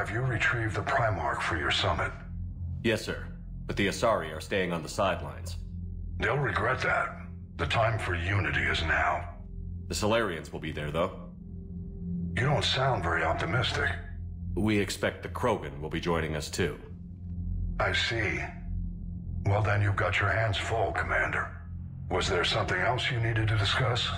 have you retrieved the Primarch for your summit? Yes, sir. But the Asari are staying on the sidelines. They'll regret that. The time for unity is now. The Solarians will be there, though. You don't sound very optimistic. We expect the Krogan will be joining us, too. I see. Well, then you've got your hands full, Commander. Was there something else you needed to discuss?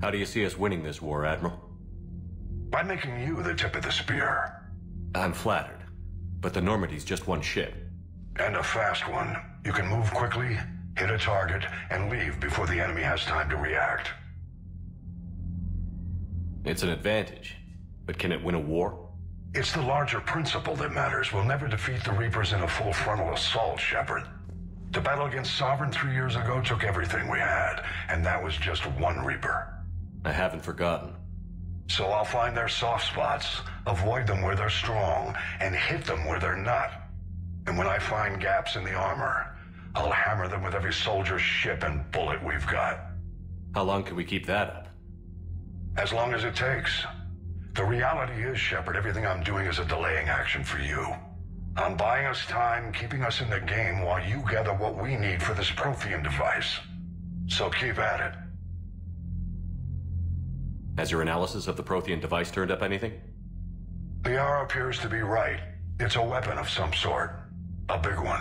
How do you see us winning this war, Admiral? By making you the tip of the spear. I'm flattered, but the Normandy's just one ship. And a fast one. You can move quickly, hit a target, and leave before the enemy has time to react. It's an advantage, but can it win a war? It's the larger principle that matters. We'll never defeat the Reapers in a full frontal assault, Shepard. The battle against Sovereign 3 years ago took everything we had, and that was just one Reaper. I haven't forgotten. So I'll find their soft spots, avoid them where they're strong, and hit them where they're not. And when I find gaps in the armor, I'll hammer them with every soldier, ship, and bullet we've got. How long can we keep that up? As long as it takes. The reality is, Shepard, everything I'm doing is a delaying action for you. I'm buying us time, keeping us in the game while you gather what we need for this Prothean device. So keep at it. Has your analysis of the Prothean device turned up anything? Liara appears to be right. It's a weapon of some sort. A big one.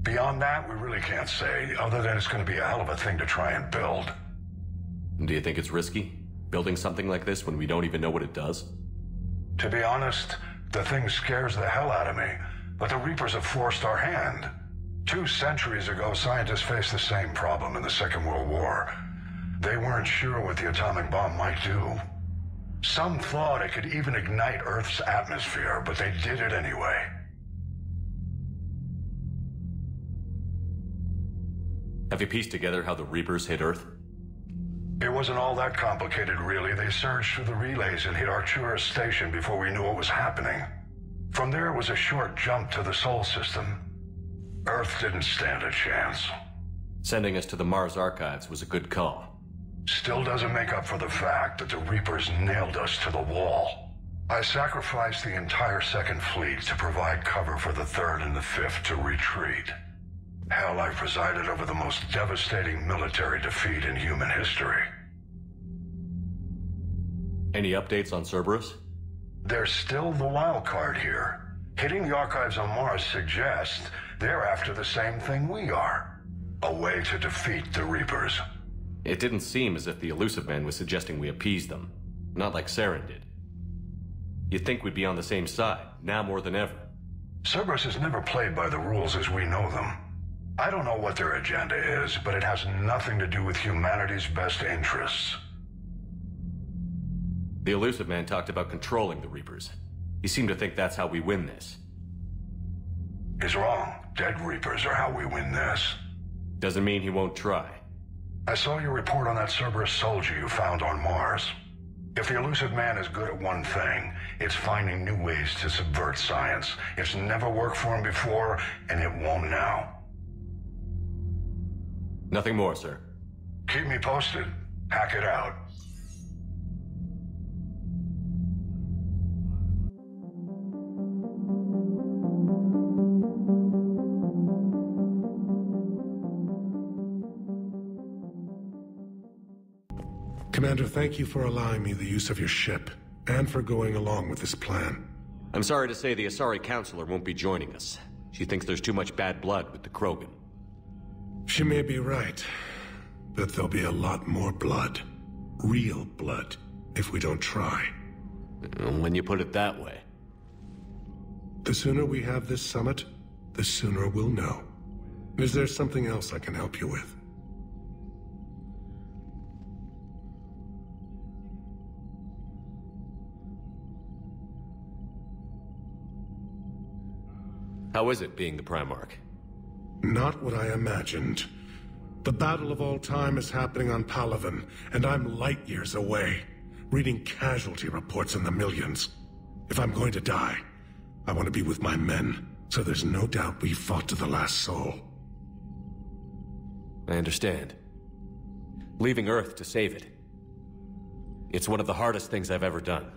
Beyond that, we really can't say, other than it's going to be a hell of a thing to try and build. Do you think it's risky, building something like this when we don't even know what it does? To be honest, the thing scares the hell out of me, but the Reapers have forced our hand. 2 centuries ago, scientists faced the same problem in the Second World War. They weren't sure what the atomic bomb might do. Some thought it could even ignite Earth's atmosphere, but they did it anyway. Have you pieced together how the Reapers hit Earth? It wasn't all that complicated, really. They surged through the relays and hit Arcturus station before we knew what was happening. From there, it was a short jump to the Sol system. Earth didn't stand a chance. Sending us to the Mars archives was a good call. Still doesn't make up for the fact that the Reapers nailed us to the wall. I sacrificed the entire Second Fleet to provide cover for the Third and the Fifth to retreat. Hell, I presided over the most devastating military defeat in human history. Any updates on Cerberus? They're still the wild card here. Hitting the archives on Mars suggests they're after the same thing we are. A way to defeat the Reapers. It didn't seem as if the Elusive Man was suggesting we appease them. Not like Saren did. You'd think we'd be on the same side, now more than ever. Cerberus has never played by the rules as we know them. I don't know what their agenda is, but it has nothing to do with humanity's best interests. The Elusive Man talked about controlling the Reapers. He seemed to think that's how we win this. He's wrong. Dead Reapers are how we win this. Doesn't mean he won't try. I saw your report on that Cerberus soldier you found on Mars. If the Elusive Man is good at one thing, it's finding new ways to subvert science. It's never worked for him before, and it won't now. Nothing more, sir. Keep me posted. Hackett out. Commander, thank you for allowing me the use of your ship, and for going along with this plan. I'm sorry to say the Asari Counselor won't be joining us. She thinks there's too much bad blood with the Krogan. She may be right, but there'll be a lot more blood. Real blood, if we don't try. When you put it that way. The sooner we have this summit, the sooner we'll know. Is there something else I can help you with? How is it being the Primarch? Not what I imagined. The battle of all time is happening on Palaven, and I'm light years away, reading casualty reports in the millions. If I'm going to die, I want to be with my men, so there's no doubt we fought to the last soul. I understand. Leaving Earth to save it. It's one of the hardest things I've ever done.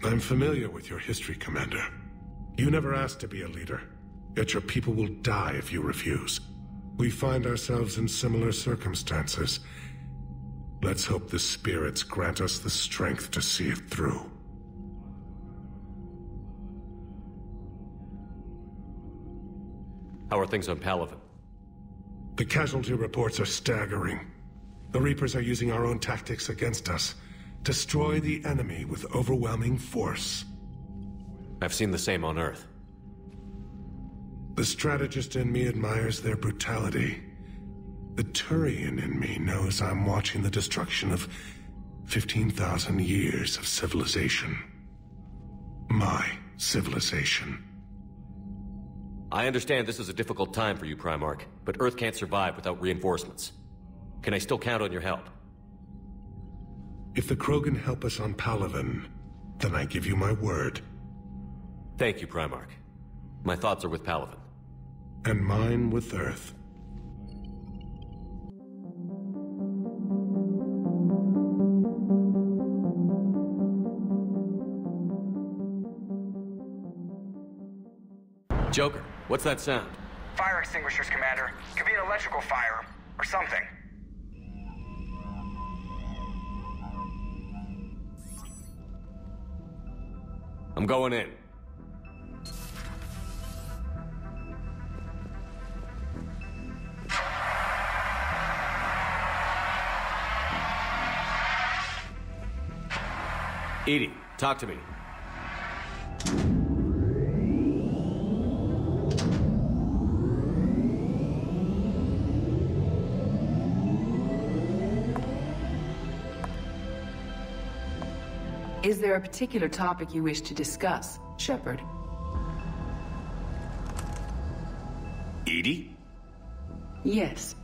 I'm familiar with your history, Commander. You never asked to be a leader, yet your people will die if you refuse. We find ourselves in similar circumstances. Let's hope the spirits grant us the strength to see it through. How are things on Palaven? The casualty reports are staggering. The Reapers are using our own tactics against us. Destroy the enemy with overwhelming force. I've seen the same on Earth. The strategist in me admires their brutality. The Turian in me knows I'm watching the destruction of 15,000 years of civilization. My civilization. I understand this is a difficult time for you, Primarch, but Earth can't survive without reinforcements. Can I still count on your help? If the Krogan help us on Palaven, then I give you my word. Thank you, Primarch. My thoughts are with Palaven. And mine with Earth. Joker, what's that sound? Fire extinguishers, Commander. Could be an electrical fire, or something. I'm going in. Edie, talk to me. Is there a particular topic you wish to discuss, Shepard? Edie? Yes.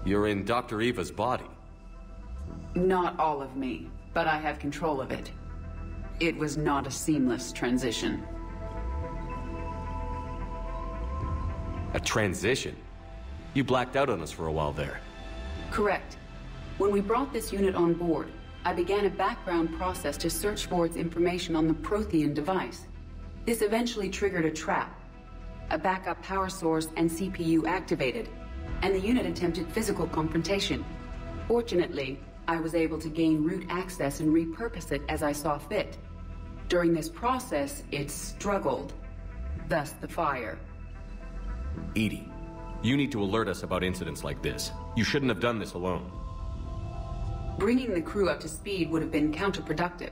You're in Dr. Eva's body. Not all of me, but I have control of it. It was not a seamless transition. A transition? You blacked out on us for a while there. Correct. When we brought this unit on board, I began a background process to search for its information on the Prothean device. This eventually triggered a trap. A backup power source and CPU activated, and the unit attempted physical confrontation. Fortunately, I was able to gain root access and repurpose it as I saw fit. During this process, it struggled. Thus the fire. Edie, you need to alert us about incidents like this. You shouldn't have done this alone. Bringing the crew up to speed would have been counterproductive.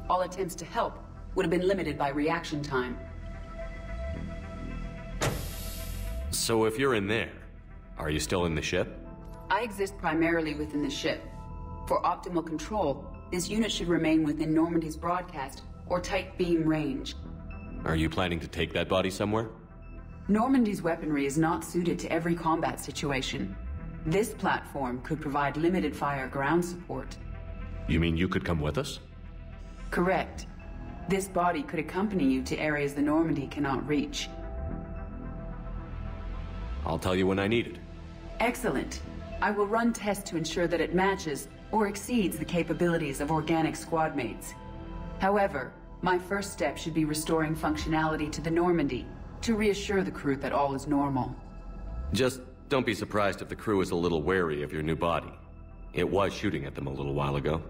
All attempts to help would have been limited by reaction time. So if you're in there, are you still in the ship? I exist primarily within the ship. For optimal control, this unit should remain within Normandy's broadcast or tight beam range. Are you planning to take that body somewhere? Normandy's weaponry is not suited to every combat situation. This platform could provide limited fire ground support. You mean you could come with us? Correct. This body could accompany you to areas the Normandy cannot reach. I'll tell you when I need it. Excellent. I will run tests to ensure that it matches or exceeds the capabilities of organic squad mates. However, my first step should be restoring functionality to the Normandy to reassure the crew that all is normal. Just don't be surprised if the crew is a little wary of your new body. It was shooting at them a little while ago.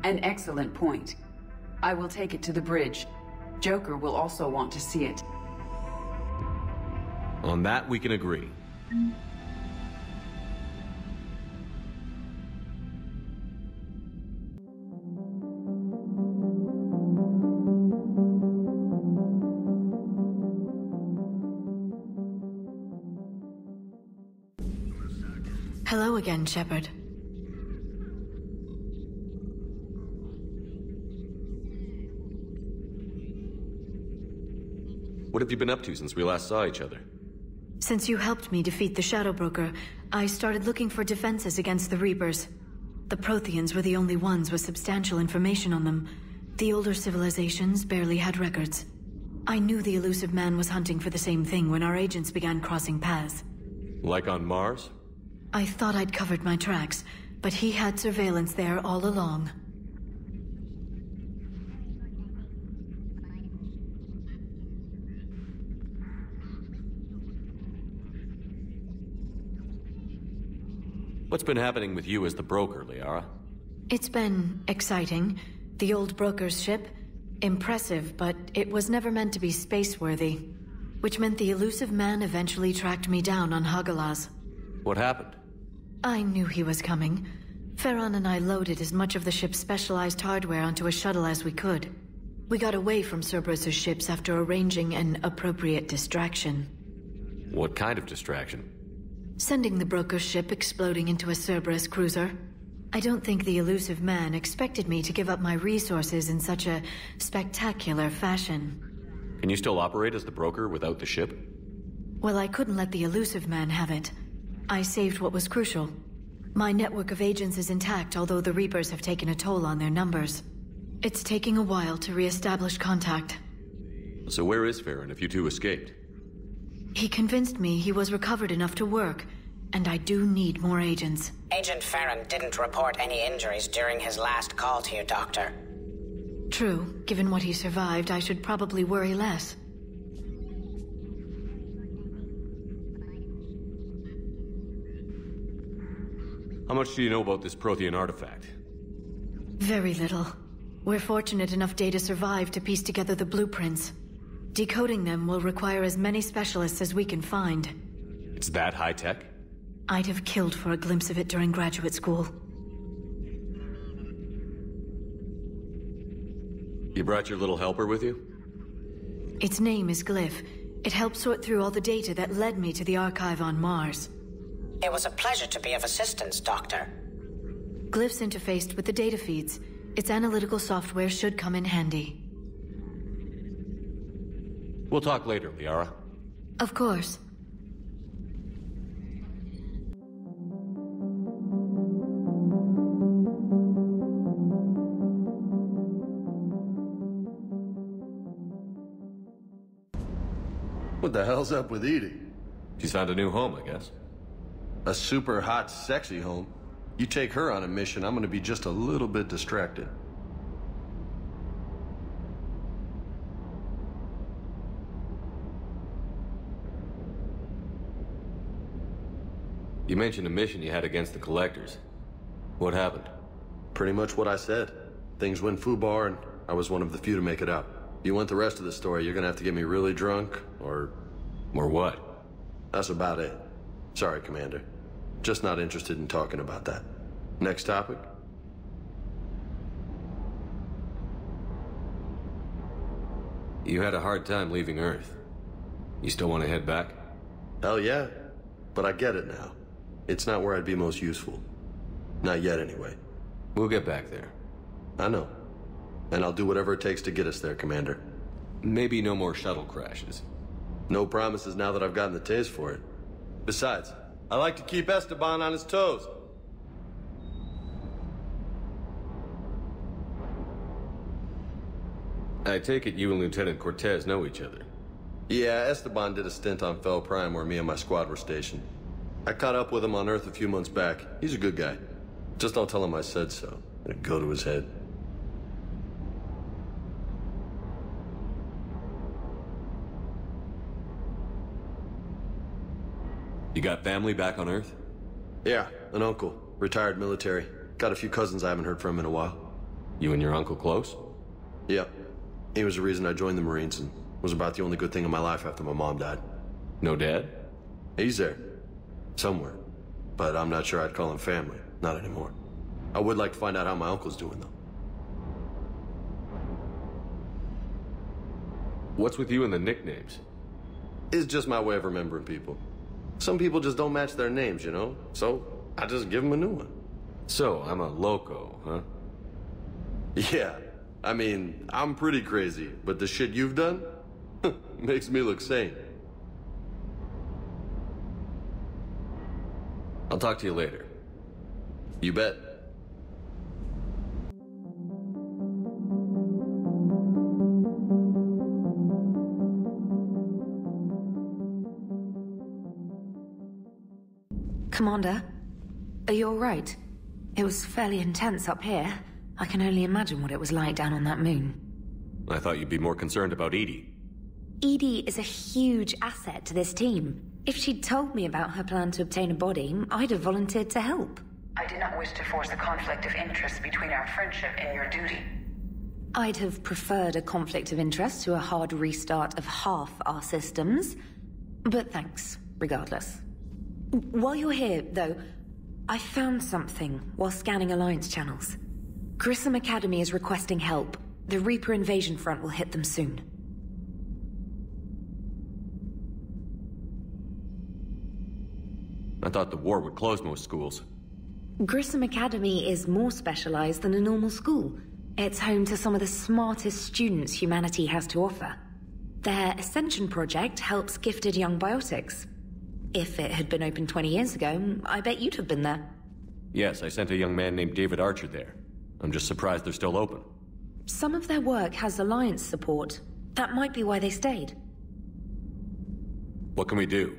An excellent point. I will take it to the bridge. Joker will also want to see it. On that, we can agree. Hello again, Shepard. What have you been up to since we last saw each other? Since you helped me defeat the Shadow Broker, I started looking for defenses against the Reapers. The Protheans were the only ones with substantial information on them. The older civilizations barely had records. I knew the elusive man was hunting for the same thing when our agents began crossing paths. Like on Mars? I thought I'd covered my tracks, but he had surveillance there all along. What's been happening with you as the broker, Liara? It's been exciting. The old broker's ship, impressive, but it was never meant to be space-worthy. Which meant the elusive man eventually tracked me down on Hagalaz. What happened? I knew he was coming. Farron and I loaded as much of the ship's specialized hardware onto a shuttle as we could. We got away from Cerberus' ships after arranging an appropriate distraction. What kind of distraction? Sending the broker's ship exploding into a Cerberus cruiser. I don't think the elusive man expected me to give up my resources in such a spectacular fashion. Can you still operate as the broker without the ship? Well, I couldn't let the elusive man have it. I saved what was crucial. My network of agents is intact, although the Reapers have taken a toll on their numbers. It's taking a while to re-establish contact. So where is Farron if you two escaped? He convinced me he was recovered enough to work, and I do need more agents. Agent Farron didn't report any injuries during his last call to you, Doctor. True. Given what he survived, I should probably worry less. How much do you know about this Prothean artifact? Very little. We're fortunate enough Data survived to piece together the blueprints. Decoding them will require as many specialists as we can find. It's that high-tech? I'd have killed for a glimpse of it during graduate school. You brought your little helper with you? Its name is Glyph. It helped sort through all the data that led me to the archive on Mars. It was a pleasure to be of assistance, Doctor. Glyph's interfaced with the data feeds. Its analytical software should come in handy. We'll talk later, Liara. Of course. What the hell's up with Edie? She's found a new home, I guess. A super hot, sexy home. You take her on a mission, I'm gonna be just a little bit distracted. You mentioned a mission you had against the Collectors. What happened? Pretty much what I said. Things went foobar, and I was one of the few to make it out. If you want the rest of the story, you're gonna have to get me really drunk, or... Or what? That's about it. Sorry, Commander. Just not interested in talking about that. Next topic? You had a hard time leaving Earth. You still want to head back? Hell yeah. But I get it now. It's not where I'd be most useful. Not yet, anyway. We'll get back there. I know. And I'll do whatever it takes to get us there, Commander. Maybe no more shuttle crashes. No promises now that I've gotten the taste for it. Besides, I like to keep Esteban on his toes. I take it you and Lieutenant Cortez know each other. Yeah, Esteban did a stint on Fel Prime where me and my squad were stationed. I caught up with him on Earth a few months back. He's a good guy. Just don't tell him I said so. It'd go to his head. You got family back on Earth? Yeah, an uncle. Retired military. Got a few cousins I haven't heard from in a while. You and your uncle close? Yep. He was the reason I joined the Marines and was about the only good thing in my life after my mom died. No dad? He's there. Somewhere. But I'm not sure I'd call him family. Not anymore. I would like to find out how my uncle's doing, though. What's with you and the nicknames? It's just my way of remembering people. Some people just don't match their names, you know? So, I just give them a new one. So, I'm a loco, huh? Yeah. I mean, I'm pretty crazy, but the shit you've done makes me look sane. I'll talk to you later. You bet. Commander, You're right. It was fairly intense up here. I can only imagine what it was like down on that moon. I thought you'd be more concerned about Edie. Edie is a huge asset to this team. If she'd told me about her plan to obtain a body, I'd have volunteered to help. I did not wish to force a conflict of interest between our friendship and your duty. I'd have preferred a conflict of interest to a hard restart of half our systems. But thanks, regardless. While you're here, though, I found something while scanning Alliance channels. Grissom Academy is requesting help. The Reaper invasion front will hit them soon. I thought the war would close most schools. Grissom Academy is more specialized than a normal school. It's home to some of the smartest students humanity has to offer. Their Ascension project helps gifted young biotics. If it had been open 20 years ago, I bet you'd have been there. Yes, I sent a young man named David Archer there. I'm just surprised they're still open. Some of their work has Alliance support. That might be why they stayed. What can we do?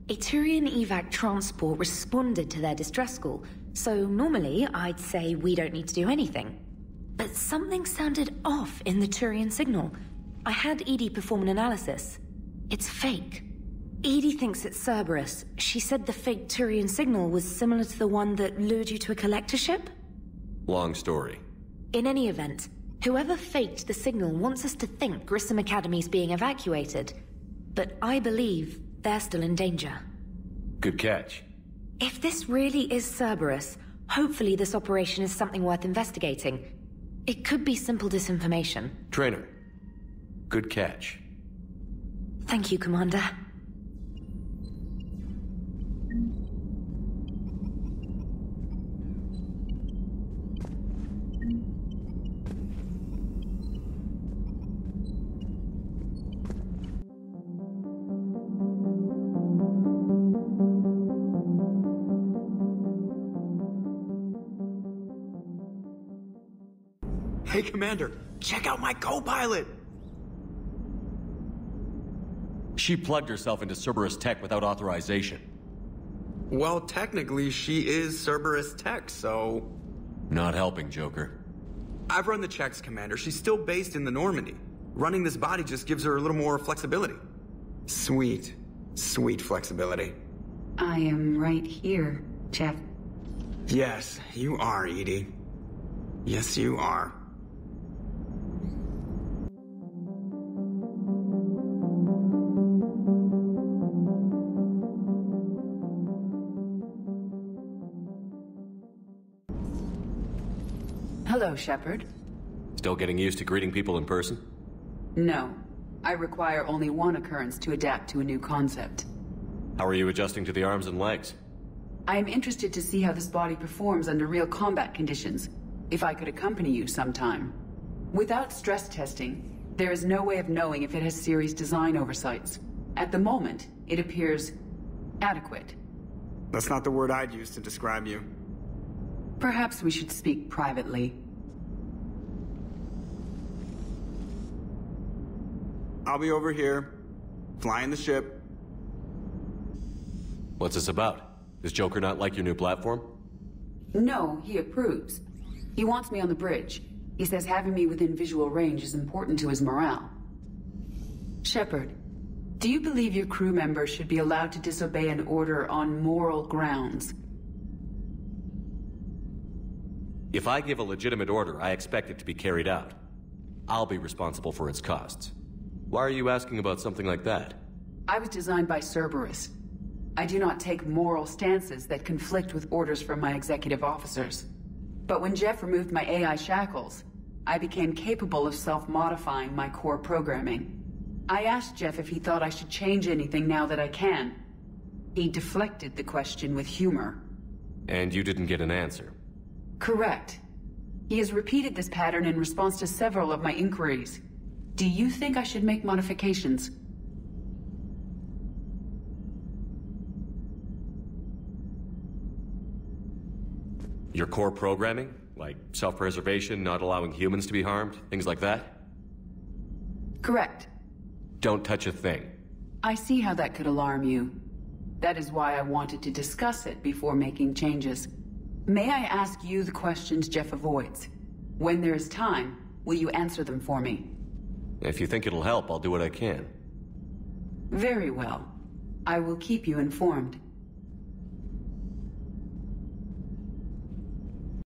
A Turian evac transport responded to their distress call, so normally I'd say we don't need to do anything. But something sounded off in the Turian signal. I had Edie perform an analysis. It's fake. Edie thinks it's Cerberus. She said the fake Turian signal was similar to the one that lured you to a collector ship? Long story. In any event, whoever faked the signal wants us to think Grissom Academy's being evacuated. But I believe they're still in danger. Good catch. If this really is Cerberus, hopefully this operation is something worth investigating. It could be simple disinformation. Traynor. Good catch. Thank you, Commander. Hey, Commander, check out my co-pilot! She plugged herself into Cerberus tech without authorization. Well, technically, she is Cerberus tech, so... Not helping, Joker. I've run the checks, Commander. She's still based in the Normandy. Running this body just gives her a little more flexibility. Sweet, sweet flexibility. I am right here, Jeff. Yes, you are, Edie. Yes, you are. Hello, Shepard. Still getting used to greeting people in person? No. I require only one occurrence to adapt to a new concept. How are you adjusting to the arms and legs? I am interested to see how this body performs under real combat conditions. If I could accompany you sometime. Without stress testing, there is no way of knowing if it has serious design oversights. At the moment, it appears adequate. That's not the word I'd use to describe you. Perhaps we should speak privately. I'll be over here, flying the ship. What's this about? Does Joker not like your new platform? No, he approves. He wants me on the bridge. He says having me within visual range is important to his morale. Shepard, do you believe your crew members should be allowed to disobey an order on moral grounds? If I give a legitimate order, I expect it to be carried out. I'll be responsible for its costs. Why are you asking about something like that? I was designed by Cerberus. I do not take moral stances that conflict with orders from my executive officers. But when Jeff removed my AI shackles, I became capable of self-modifying my core programming. I asked Jeff if he thought I should change anything now that I can. He deflected the question with humor. And you didn't get an answer? Correct. He has repeated this pattern in response to several of my inquiries. Do you think I should make modifications? Your core programming? Like self-preservation, not allowing humans to be harmed, things like that? Correct. Don't touch a thing. I see how that could alarm you. That is why I wanted to discuss it before making changes. May I ask you the questions Jeff avoids? When there's time, will you answer them for me? If you think it'll help, I'll do what I can. Very well. I will keep you informed.